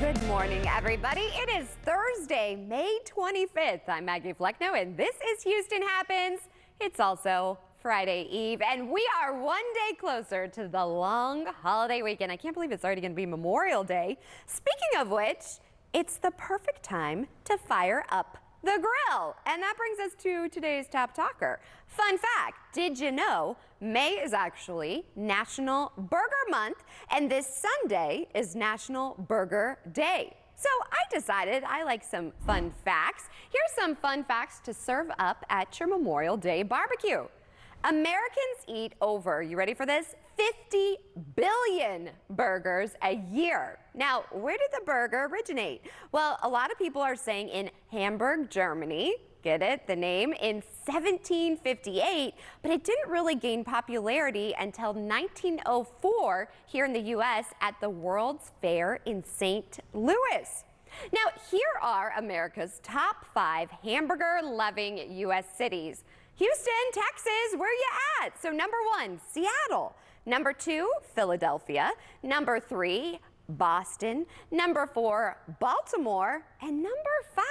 Good morning, everybody. It is Thursday, May 25th. I'm Maggie Flecknoe, and this is Houston Happens. It's also Friday Eve, and we are one day closer to the long holiday weekend. I can't believe it's already going to be Memorial Day. Speaking of which, it's the perfect time to fire up the grill. And that brings us to today's top talker. Fun fact, did you know May is actually National Burger Month, and this Sunday is National Burger Day. So I decided I like some fun facts. Here's some fun facts to serve up at your Memorial Day barbecue. Americans eat over, you ready for this? 50 billion burgers a year. Now, where did the burger originate? Well, a lot of people are saying in Hamburg, Germany. Get it? The name in 1758, but it didn't really gain popularity until 1904 here in the U.S. at the World's Fair in St. Louis. Now, here are America's top 5 hamburger-loving U.S. cities. Houston, Texas, where you at? So number 1, Seattle. Number 2, Philadelphia. Number 3, Boston. Number 4, Baltimore. And number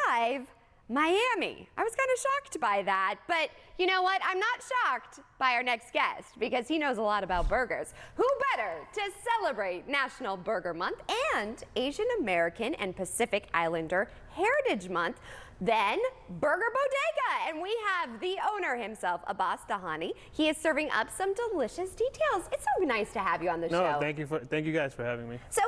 5, Miami. I was kind of shocked by that, but you know what? I'm not shocked by our next guest because he knows a lot about burgers. Who better to celebrate National Burger Month and Asian American and Pacific Islander Heritage Month than Burger Bodega? And we have the owner himself, Abbas Dahani. He is serving up some delicious details. It's so nice to have you on the show. No, thank you guys for having me. So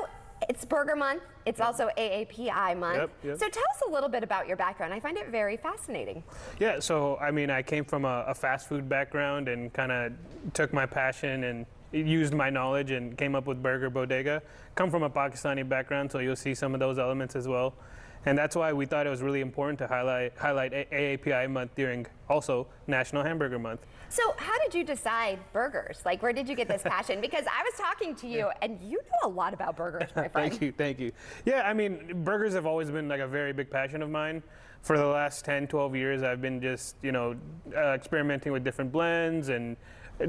it's Burger Month. It's also AAPI month. Yep. So tell us a little bit about your background. I find it very fascinating. Yeah, so I mean, I came from a fast food background and kind of took my passion and used my knowledge and came up with Burger Bodega. Come from a Pakistani background, so you'll see some of those elements as well. And that's why we thought it was really important to highlight AAPI month during also National Hamburger Month. So how did you decide burgers? Like, where did you get this passion? Because I was talking to you and you know a lot about burgers, my friend. Thank you. Yeah, I mean, burgers have always been like a very big passion of mine. For the last 10, 12 years, I've been just, experimenting with different blends and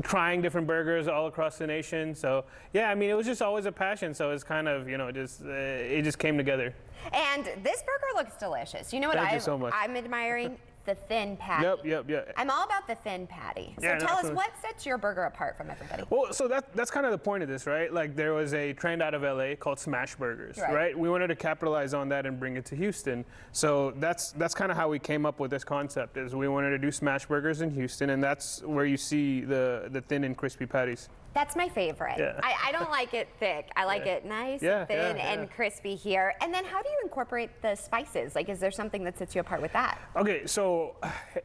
trying different burgers all across the nation. So yeah, I mean, it was just always a passion. So it's kind of, it just came together. And this burger looks delicious. You know what? Thank you so much. I'm admiring the thin patty. Yep. I'm all about the thin patty. So Yeah, tell us, what sets your burger apart from everybody? Well, so that's kind of the point of this, right? Like, there was a trend out of LA called smash burgers, right? We wanted to capitalize on that and bring it to Houston. So that's kind of how we came up with this concept, is we wanted to do smash burgers in Houston, and that's where you see the thin and crispy patties. That's my favorite. Yeah. I don't like it thick. I like it nice, thin, and crispy here. And then how do you incorporate the spices? Like, is there something that sets you apart with that? Okay, so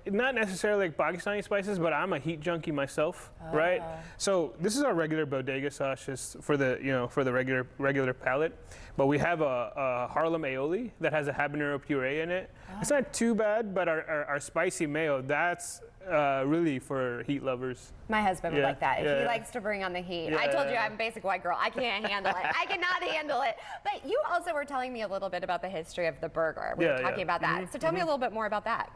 not necessarily like Pakistani spices, but I'm a heat junkie myself, right? So this is our regular bodega sauce, just for the regular palate. But we have a Harlem aioli that has a habanero puree in it. It's not too bad, but our spicy mayo, that's really for heat lovers. My husband would like that. He likes to bring on the heat. I told you I'm a basic white girl. I can't handle it. I cannot handle it. But you also were telling me a little bit about the history of the burger. We were talking about that. So tell me a little bit more about that.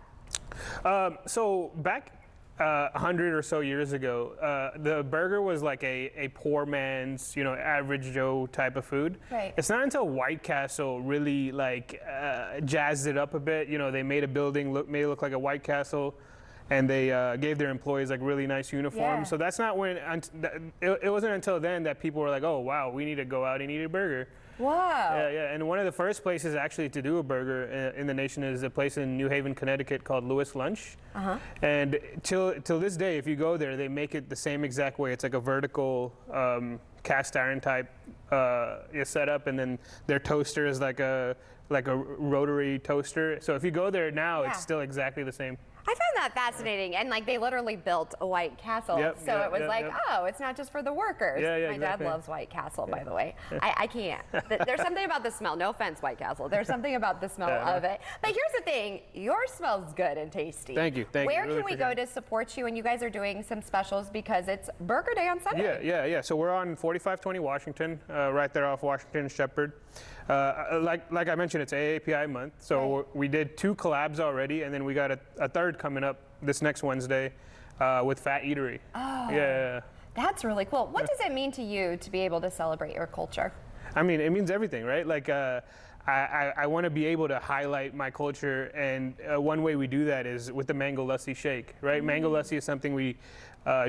So back 100 or so years ago, the burger was like a poor man's, average Joe type of food. Right. It's not until White Castle really jazzed it up a bit. They made a building made it look like a White Castle, and they gave their employees like really nice uniforms. So that's not when it wasn't until then that people were like, oh wow, we need to go out and eat a burger. Wow. Yeah. And one of the first places actually to do a burger in the nation is a place in New Haven, Connecticut called Lewis Lunch. And till this day, if you go there, they make it the same exact way. It's like a vertical cast iron type setup, and then their toaster is like a rotary toaster. So if you go there now, it's still exactly the same. I found that fascinating, and they literally built a White Castle, so it was oh, it's not just for the workers. My dad loves White Castle, by the way. I can't. There's something about the smell. No offense, White Castle. There's something about the smell of it. But here's the thing: yours smells good and tasty. Thank you. Where can we go to support you? And you guys are doing some specials because it's Burger Day on Sunday. Yeah. So we're on 4520 Washington, right there off Washington and Shepherd. Like I mentioned, it's AAPI month, so we did 2 collabs already, and then we got a third coming up this next Wednesday with Fat Eatery. Oh, that's really cool. What does it mean to you to be able to celebrate your culture? I mean, it means everything, right? Like, I want to be able to highlight my culture, and one way we do that is with the mango lassi shake, right? Mango lassi is something we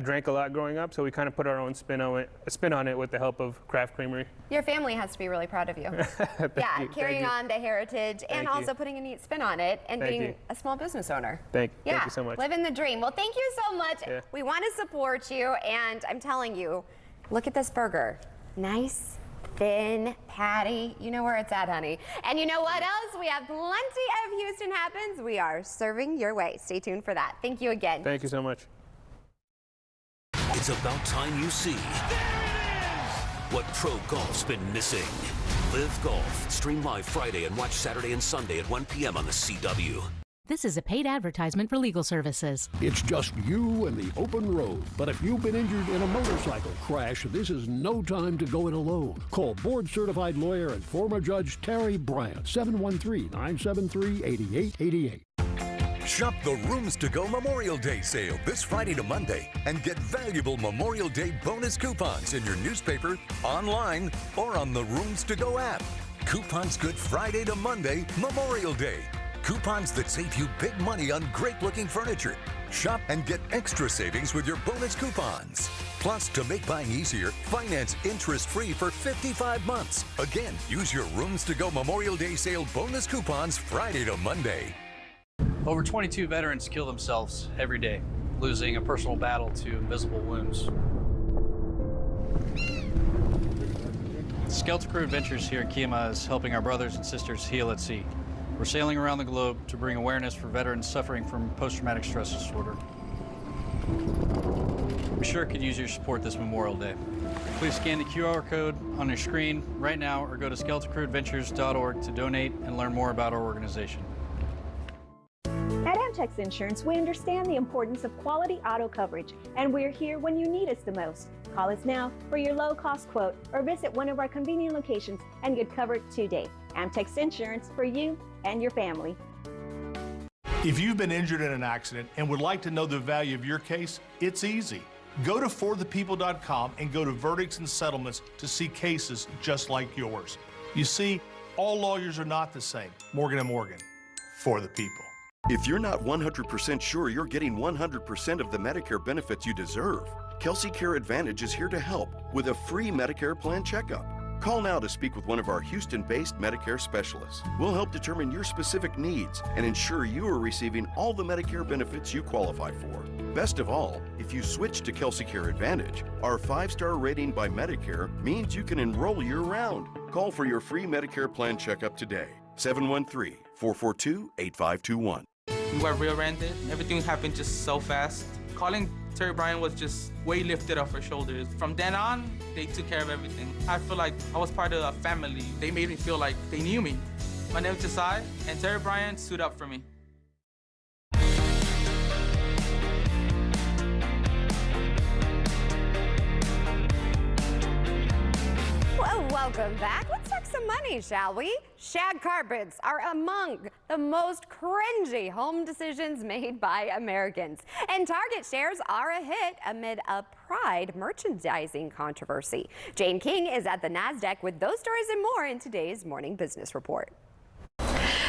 drank a lot growing up, so we kind of put our own spin on it with the help of Craft Creamery. Your family has to be really proud of you. Yeah, carrying on the heritage and also putting a neat spin on it and being a small business owner. Thank you so much. Living the dream. Well, thank you so much. Yeah. We want to support you, and I'm telling you, look at this burger. Nice, thin patty. You know where it's at, honey. And you know what else? We have plenty of Houston Happens. We are serving your way. Stay tuned for that. Thank you again. Thank you so much. It's about time you see what pro golf's been missing. Live Golf. Stream live Friday and watch Saturday and Sunday at 1 p.m. on the CW. This is a paid advertisement for legal services. It's just you and the open road. But if you've been injured in a motorcycle crash, this is no time to go it alone. Call board-certified lawyer and former Judge Terry Bryant, 713-973-8888. Shop the Rooms to Go Memorial Day sale this Friday to Monday and get valuable Memorial Day bonus coupons in your newspaper, online, or on the Rooms to Go app. Coupons good Friday to Monday, Memorial Day. Coupons that save you big money on great-looking furniture. Shop and get extra savings with your bonus coupons. Plus, to make buying easier, finance interest-free for 55 months. Again, use your Rooms to Go Memorial Day sale bonus coupons Friday to Monday. Over 22 veterans kill themselves every day, losing a personal battle to invisible wounds. Skelter Crew Adventures here in Kemah is helping our brothers and sisters heal at sea. We're sailing around the globe to bring awareness for veterans suffering from post-traumatic stress disorder. We sure could use your support this Memorial Day. Please scan the QR code on your screen right now or go to skeltercrewadventures.org to donate and learn more about our organization. At Amtex Insurance, we understand the importance of quality auto coverage, and we're here when you need us the most. Call us now for your low-cost quote or visit one of our convenient locations and get covered today. Amtex Insurance for you and your family. If you've been injured in an accident and would like to know the value of your case, it's easy. Go to forthepeople.com and go to verdicts and settlements to see cases just like yours. You see, all lawyers are not the same. Morgan & Morgan, for the people. If you're not 100% sure you're getting 100% of the Medicare benefits you deserve, Kelsey Care Advantage is here to help with a free Medicare plan checkup. Call now to speak with one of our Houston-based Medicare specialists. We'll help determine your specific needs and ensure you are receiving all the Medicare benefits you qualify for. Best of all, if you switch to Kelsey Care Advantage, our 5-star rating by Medicare means you can enroll year-round. Call for your free Medicare plan checkup today. 713-442-8521. We were rear-ended. Everything happened just so fast. Calling Terry Bryant was just way lifted off our shoulders. From then on, they took care of everything. I feel like I was part of a family. They made me feel like they knew me. My name is Josiah, and Terry Bryant stood up for me. Well, welcome back. Let's talk some money, shall we? Shag carpets are among the most cringy home decisions made by Americans. And Target shares are a hit amid a Pride merchandising controversy. Jane King is at the NASDAQ with those stories and more in today's Morning Business Report.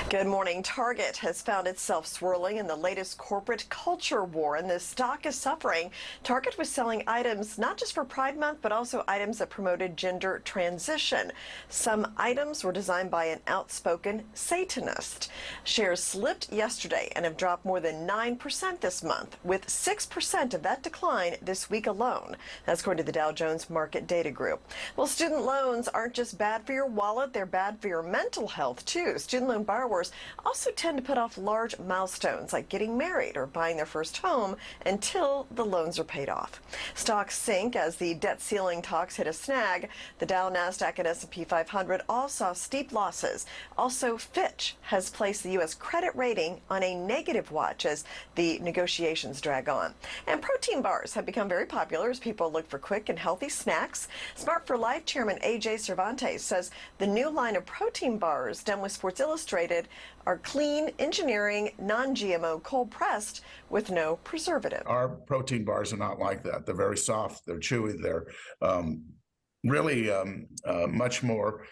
Good morning. Target has found itself swirling in the latest corporate culture war, and the stock is suffering. Target was selling items not just for Pride Month, but also items that promoted gender transition. Some items were designed by an outspoken Satanist. Shares slipped yesterday and have dropped more than 9% this month, with 6% of that decline this week alone. That's according to the Dow Jones Market Data Group. Well, student loans aren't just bad for your wallet, they're bad for your mental health, too. Student loan borrowers also tend to put off large milestones like getting married or buying their first home until the loans are paid off. Stocks sink as the debt ceiling talks hit a snag. The Dow, NASDAQ, and S&P 500 all saw steep losses. Also, Fitch has placed the U.S. credit rating on a negative watch as the negotiations drag on. And protein bars have become very popular as people look for quick and healthy snacks. Smart for Life Chairman A.J. Cervantes says the new line of protein bars done with Sports Illustrated are clean engineering, non-GMO, cold pressed with no preservative. Our protein bars are not like that. They're very soft, they're chewy, they're really much more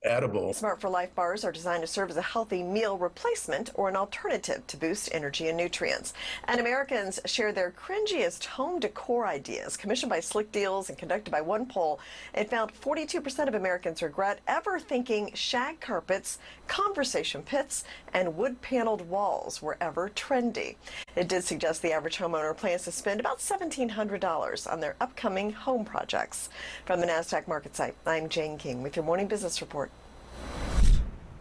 edible. Smart for Life bars are designed to serve as a healthy meal replacement or an alternative to boost energy and nutrients. And Americans share their cringiest home decor ideas. Commissioned by Slick Deals and conducted by one poll, it found 42% of Americans regret ever thinking shag carpets, conversation pits, and wood-paneled walls were ever trendy. It did suggest the average homeowner plans to spend about $1,700 on their upcoming home projects. From the NASDAQ market site, I'm Jane King with your Morning Business Report.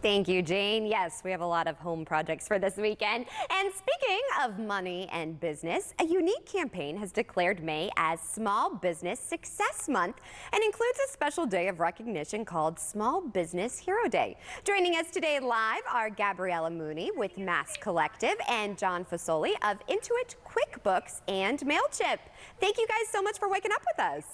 Thank you, Jane. Yes, we have a lot of home projects for this weekend. And speaking of money and business, a unique campaign has declared May as Small Business Success Month and includes a special day of recognition called Small Business Hero Day. Joining us today live are Gabriella Mooney with Mass Collective and John Fasoli of Intuit QuickBooks and MailChimp. Thank you guys so much for waking up with us.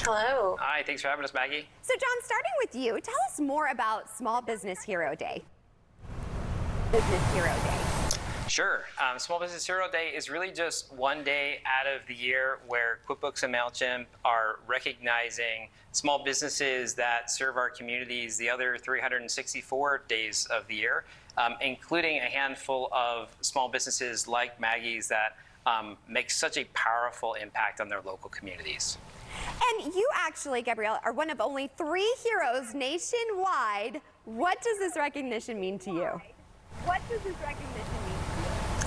Hello. Hi, thanks for having us, Maggie. So John, starting with you, tell us more about Small Business Hero Day. Business Hero Day. Sure. Small Business Hero Day is really just one day out of the year where QuickBooks and MailChimp are recognizing small businesses that serve our communities the other 364 days of the year, including a handful of small businesses like Maggie's that make such a powerful impact on their local communities. And you actually, Gabrielle, are one of only 3 heroes nationwide. What does this recognition mean to you?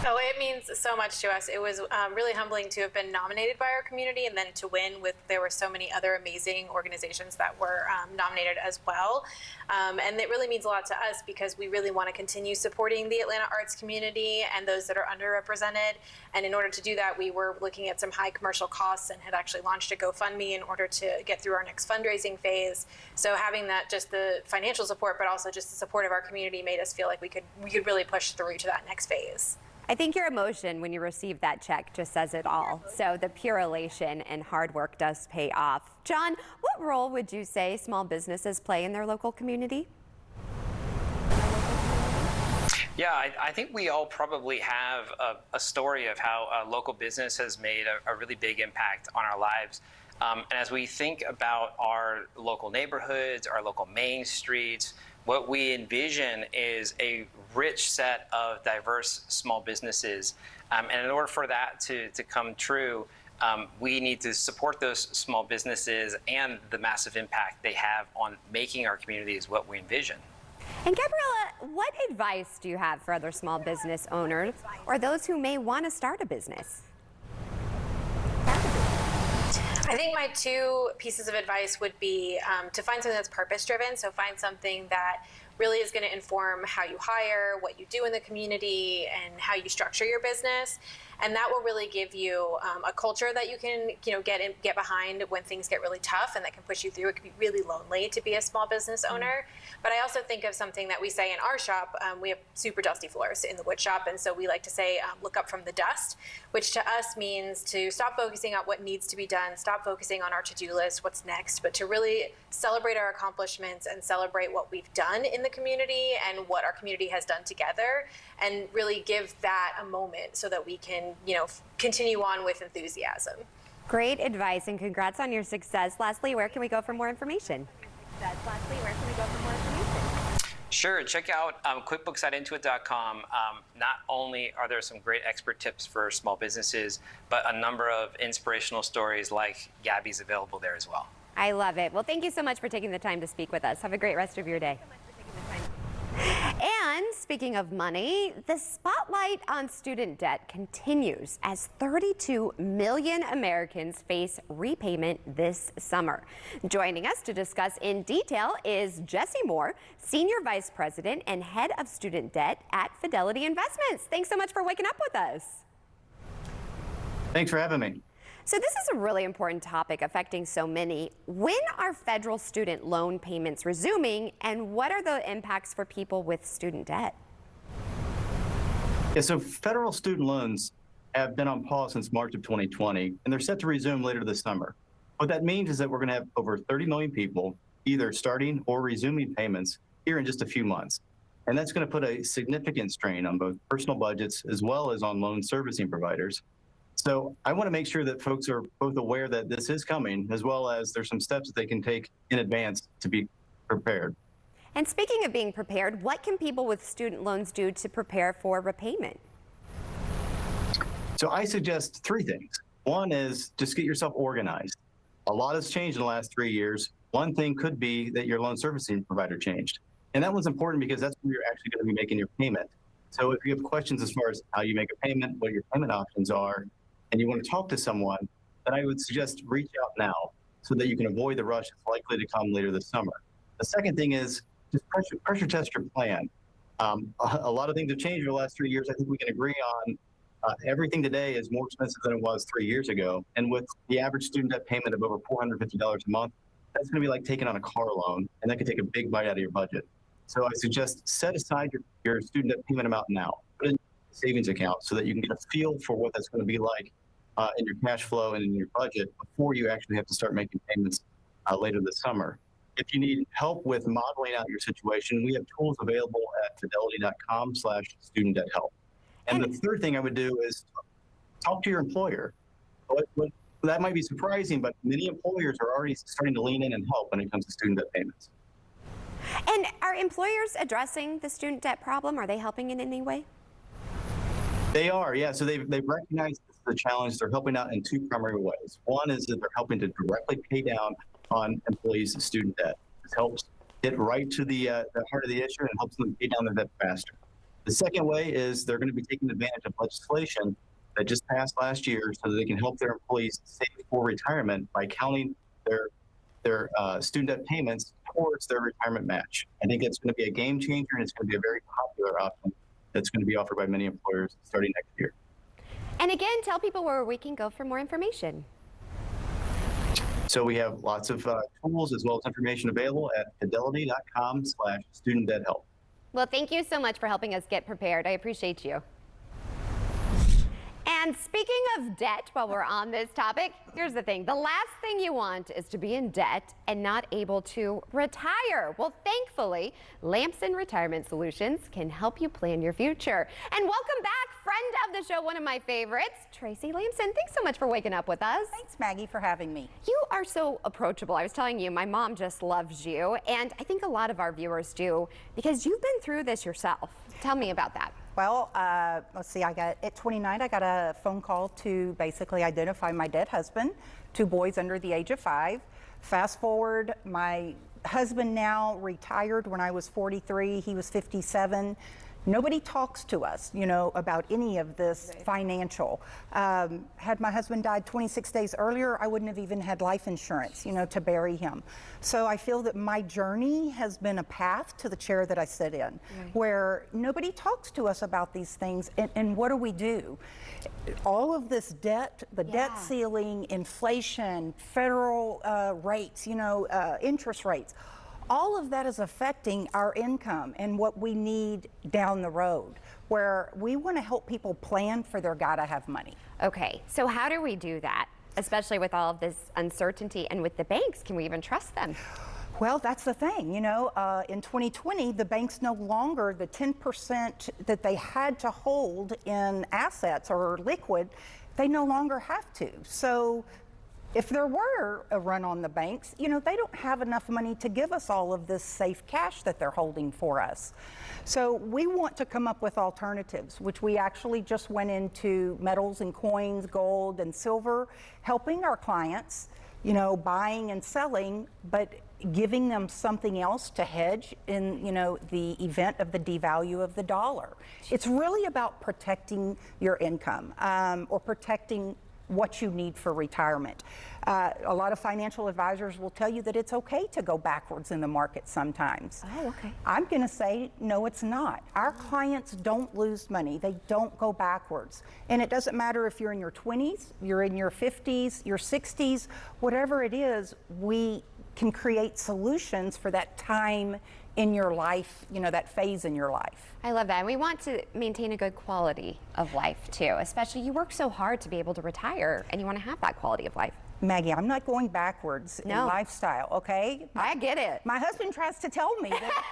Oh, it means so much to us. It was really humbling to have been nominated by our community and then to win there were so many other amazing organizations that were nominated as well. And it really means a lot to us because we really want to continue supporting the Atlanta arts community and those that are underrepresented. And in order to do that, we were looking at some high commercial costs and had actually launched a GoFundMe in order to get through our next fundraising phase. So having that, just the financial support, but also just the support of our community made us feel like we could really push through to that next phase. I think your emotion when you receive that check just says it all. So the pure elation and hard work does pay off. John, what role would you say small businesses play in their local community? Yeah, I think we all probably have a story of how a local business has made a really big impact on our lives. And as we think about our local neighborhoods, our local main streets, what we envision is a rich set of diverse small businesses. And in order for that to come true, we need to support those small businesses and the massive impact they have on making our communities what we envision. And Gabriella, what advice do you have for other small business owners or those who may want to start a business? I think my 2 pieces of advice would be to find something that's purpose-driven. So find something that really is going to inform how you hire, what you do in the community, and how you structure your business. And that will really give you a culture that you can, get behind when things get really tough and that can push you through. It can be really lonely to be a small business owner. But I also think of something that we say in our shop. We have super dusty floors in the wood shop, and so we like to say, look up from the dust, which to us means to stop focusing on what needs to be done, stop focusing on our to-do list, what's next, but to really celebrate our accomplishments and celebrate what we've done in the community and what our community has done together, and really give that a moment so that we can, continue on with enthusiasm. Great advice and congrats on your success. Lastly, where can we go for more information? Sure, check out QuickBooks at Intuit.com. Not only are there some great expert tips for small businesses, but a number of inspirational stories like Gabby's available there as well. I love it. Well, thank you so much for taking the time to speak with us. Have a great rest of your day. And speaking of money, the spotlight on student debt continues as 32 million Americans face repayment this summer. Joining us to discuss in detail is Jesse Moore, Senior Vice President and Head of Student Debt at Fidelity Investments. Thanks so much for waking up with us. Thanks for having me. So this is a really important topic affecting so many. When are federal student loan payments resuming, and what are the impacts for people with student debt? Yeah, so federal student loans have been on pause since March of 2020, and they're set to resume later this summer. What that means is that we're going to have over 30 million people either starting or resuming payments here in just a few months. And that's going to put a significant strain on both personal budgets as well as on loan servicing providers. So I want to make sure that folks are both aware that this is coming, as well as there's some steps that they can take in advance to be prepared. And speaking of being prepared, what can people with student loans do to prepare for repayment? So I suggest three things. One is just get yourself organized. A lot has changed in the last 3 years. One thing could be that your loan servicing provider changed. And that was important because that's where you're actually going to be making your payment. So if you have questions as far as how you make a payment, what your payment options are, and you want to talk to someone, then I would suggest reach out now so that you can avoid the rush that's likely to come later this summer. The second thing is just pressure test your plan. A lot of things have changed over the last 3 years. I think we can agree on everything today is more expensive than it was 3 years ago. And with the average student debt payment of over $450 a month, that's going to be like taking on a car loan, and that could take a big bite out of your budget. So I suggest set aside your student debt payment amount now. Put it in a savings account so that you can get a feel for what that's going to be like in your cash flow and in your budget before you actually have to start making payments later this summer. If you need help with modeling out your situation, we have tools available at fidelity.com/student debt help. And the third thing I would do is talk to your employer. That might be surprising, but many employers are already starting to lean in and help when it comes to student debt payments. And are employers addressing the student debt problem? Are they helping in any way? They are, yeah. So they've recognized the challenge. They're helping out in two primary ways. One is that they're helping to directly pay down on employees' student debt. This helps get right to the heart of the issue and helps them pay down their debt faster. The second way is they're going to be taking advantage of legislation that just passed last year so that they can help their employees save for retirement by counting their student debt payments towards their retirement match. I think it's going to be a game changer, and it's going to be a very popular option that's going to be offered by many employers starting next year. And again, tell people where we can go for more information. So we have lots of tools as well as information available at fidelity.com/student debt help. Well, thank you so much for helping us get prepared. I appreciate you. And speaking of debt, while we're on this topic, here's the thing. The last thing you want is to be in debt and not able to retire. Well, thankfully, Lamson Retirement Solutions can help you plan your future. And welcome back, friend of the show, one of my favorites, Tracy Lamson. Thanks so much for waking up with us. Thanks, Maggie, for having me. You are so approachable. I was telling you, my mom just loves you, and I think a lot of our viewers do because you've been through this yourself. Tell me about that. Well, let's see, at 29, I got a phone call to basically identify my dead husband, 2 boys under the age of 5. Fast forward, my husband now retired when I was 43, he was 57. Nobody talks to us, about any of this financial. Had my husband died 26 days earlier, I wouldn't have even had life insurance, to bury him. So I feel that my journey has been a path to the chair that I sit in, where nobody talks to us about these things. And what do? All of this debt, the debt ceiling, inflation, federal rates, interest rates, all of that is affecting our income and what we need down the road, where we want to help people plan for their gotta have money. Okay, so how do we do that, especially with all of this uncertainty and with the banks? Can we even trust them? Well, that's the thing, in 2020, the banks no longer, the 10% that they had to hold in assets or liquid, they no longer have to. So if there were a run on the banks, they don't have enough money to give us all of this safe cash that they're holding for us. So we want to come up with alternatives, which we actually just went into metals and coins, gold and silver, helping our clients, buying and selling, but giving them something else to hedge in, the event of the devalue of the dollar. It's really about protecting your income or protecting what you need for retirement. A lot of financial advisors will tell you that it's okay to go backwards in the market sometimes. Oh, okay. I'm going to say, no, it's not. Our clients don't lose money. They don't go backwards. And it doesn't matter if you're in your 20s, you're in your 50s, your 60s, whatever it is, we can create solutions for that time in your life, that phase in your life. I love that. And we want to maintain a good quality of life too, especially you work so hard to be able to retire and you want to have that quality of life. Maggie, I'm not going backwards in lifestyle, okay? I get it. My husband tries to tell me that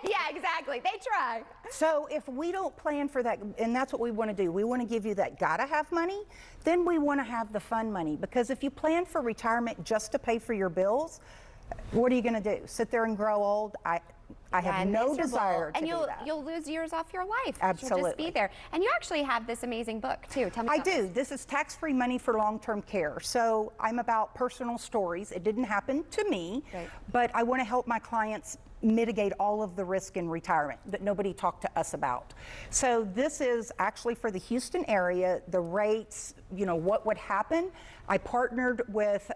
Yeah, exactly. They try. So if we don't plan for that, and that's what we want to do, we want to give you that gotta have money, then we want to have the fun money. Because if you plan for retirement just to pay for your bills, what are you going to do? Sit there and grow old? I have no desire to do that. And you'll lose years off your life. Absolutely. You'll just be there. And you actually have this amazing book, too. Tell me I about do. This is Tax-Free Money for Long-Term Care. So I'm about personal stories. It didn't happen to me, but I want to help my clients mitigate all of the risk in retirement that nobody talked to us about. So this is actually for the Houston area, the rates, you know, what would happen. I partnered with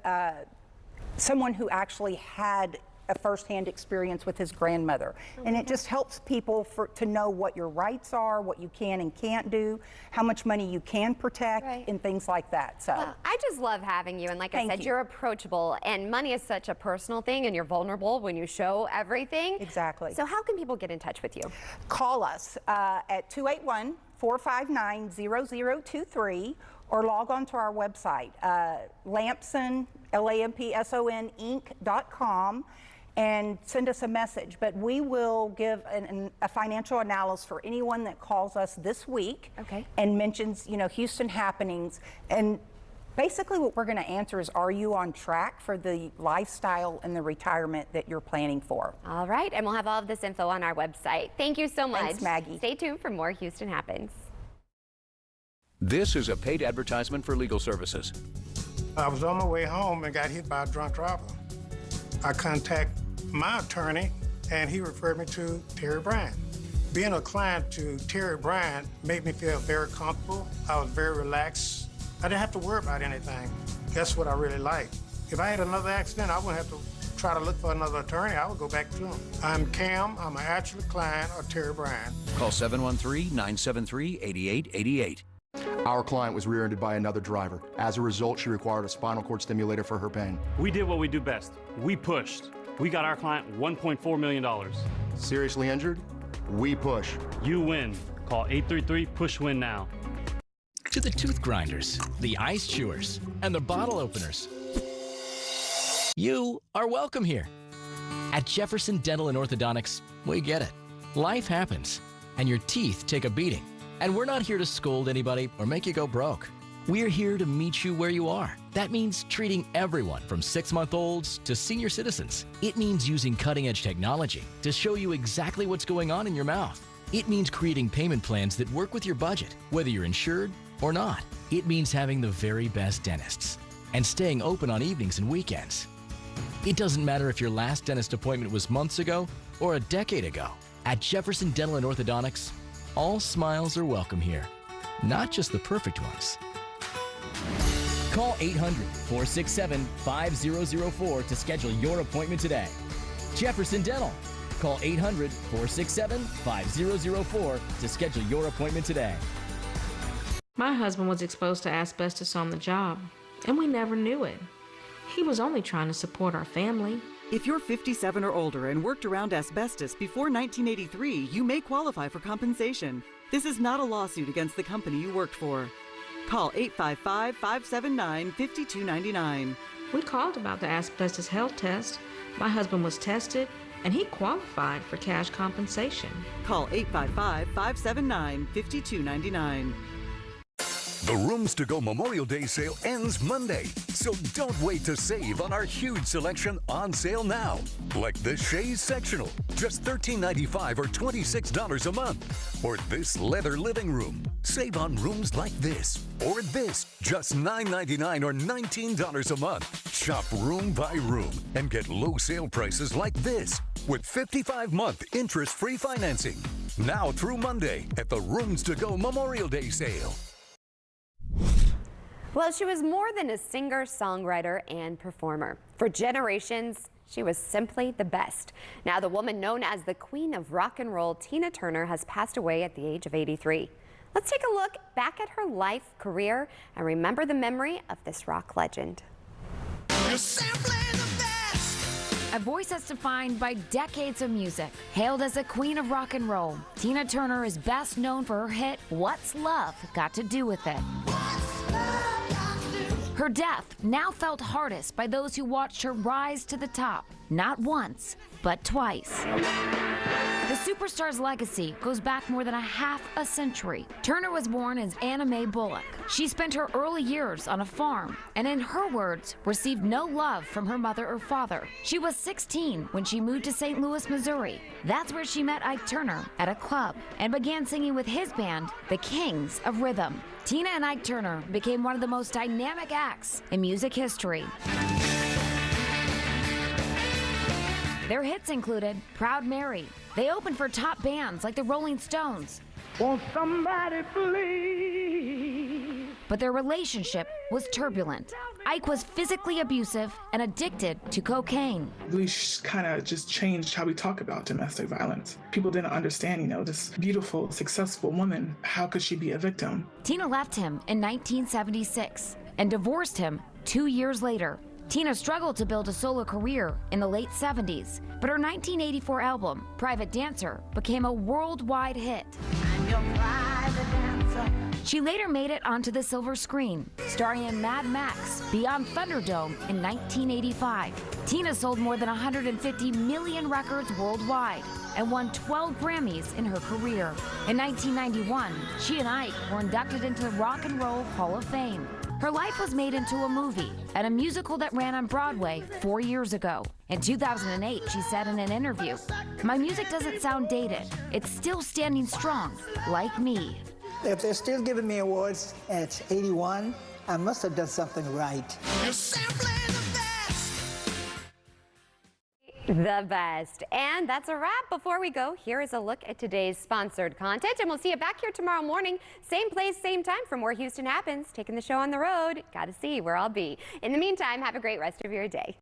someone who actually had a firsthand experience with his grandmother. And it just helps people to know what your rights are, what you can and can't do, how much money you can protect, and things like that. So well, I just love having you. And like I said, you're approachable. And money is such a personal thing, and you're vulnerable when you show everything. Exactly. So how can people get in touch with you? Call us at 281-459-0023 or log on to our website, Lampson, Lampson Inc.com, and send us a message. But we will give a financial analysis for anyone that calls us this week and mentions, you know, Houston happenings. And basically what we're going to answer is, are you on track for the lifestyle and the retirement that you're planning for? All right, and we'll have all of this info on our website. Thank you so much. Thanks, Maggie. Stay tuned for more Houston Happens. This is a paid advertisement for legal services. I was on my way home and got hit by a drunk driver. I contacted my attorney, and he referred me to Terry Bryant. Being a client to Terry Bryant made me feel very comfortable. I was very relaxed. I didn't have to worry about anything. That's what I really like. If I had another accident, I wouldn't have to try to look for another attorney. I would go back to him. I'm Cam. I'm an actual client of Terry Bryant. Call 713-973-8888. Our client was rear-ended by another driver. As a result, she required a spinal cord stimulator for her pain. We did what we do best. We pushed. We got our client $1.4 million. Seriously injured? We push. You win. Call 833-PUSH-WIN now. To the tooth grinders, the ice chewers, and the bottle openers. You are welcome here. At Jefferson Dental and Orthodontics, we get it. Life happens, and your teeth take a beating. And we're not here to scold anybody or make you go broke. We're here to meet you where you are. That means treating everyone from 6-month-olds to senior citizens. It means using cutting-edge technology to show you exactly what's going on in your mouth. It means creating payment plans that work with your budget, whether you're insured or not. It means having the very best dentists and staying open on evenings and weekends. It doesn't matter if your last dentist appointment was months ago or a decade ago. At Jefferson Dental and Orthodontics, all smiles are welcome here, not just the perfect ones. Call 800-467-5004 to schedule your appointment today. Jefferson Dental. Call 800-467-5004 to schedule your appointment today. My husband was exposed to asbestos on the job, and we never knew it. He was only trying to support our family. If you're 57 or older and worked around asbestos before 1983, you may qualify for compensation. This is not a lawsuit against the company you worked for. Call 855-579-5299. We called about the asbestos health test. My husband was tested, and he qualified for cash compensation. Call 855-579-5299. The Rooms to Go Memorial Day sale ends Monday, so don't wait to save on our huge selection on sale now. Like this Shays sectional, just $13.95 or $26 a month. Or this leather living room, save on rooms like this. Or this, just $9.99 or $19 a month. Shop room by room and get low sale prices like this with 55-month interest-free financing. Now through Monday at the Rooms to Go Memorial Day sale. Well, she was more than a singer, songwriter, and performer. For generations, she was simply the best. Now, the woman known as the Queen of Rock and Roll, Tina Turner, has passed away at the age of 83. Let's take a look back at her life, career, and remember the memory of this rock legend. You're simply the best. A voice that's defined by decades of music. Hailed as the Queen of Rock and Roll, Tina Turner is best known for her hit, What's Love Got to Do With It? Her death now felt hardest by those who watched her rise to the top, not once, but twice. The superstar's legacy goes back more than a half a century. Turner was born as Anna Mae Bullock. She spent her early years on a farm and, in her words, received no love from her mother or father. She was 16 when she moved to St. Louis, Missouri. That's where she met Ike Turner at a club and began singing with his band, the Kings of Rhythm. Tina and Ike Turner became one of the most dynamic acts in music history. Their hits included Proud Mary. They opened for top bands like the Rolling Stones. Won't somebody please? But their relationship was turbulent. Ike was physically abusive and addicted to cocaine. We kind of just changed how we talk about domestic violence. People didn't understand, this beautiful, successful woman, how could she be a victim? Tina left him in 1976 and divorced him 2 years later. Tina struggled to build a solo career in the late 70s, but her 1984 album, Private Dancer, became a worldwide hit. She later made it onto the silver screen, starring in Mad Max Beyond Thunderdome in 1985. Tina sold more than 150 million records worldwide and won 12 Grammys in her career. In 1991, she and Ike were inducted into the Rock and Roll Hall of Fame. Her life was made into a movie and a musical that ran on Broadway 4 years ago. In 2008, she said in an interview, "My music doesn't sound dated. It's still standing strong, like me." If they're still giving me awards at 81, I must have done something right. The best. And that's a wrap. Before we go, here is a look at today's sponsored content, and we'll see you back here tomorrow morning, same place, same time for more Houston Happens, taking the show on the road. Got to see where I'll be. In the meantime, have a great rest of your day.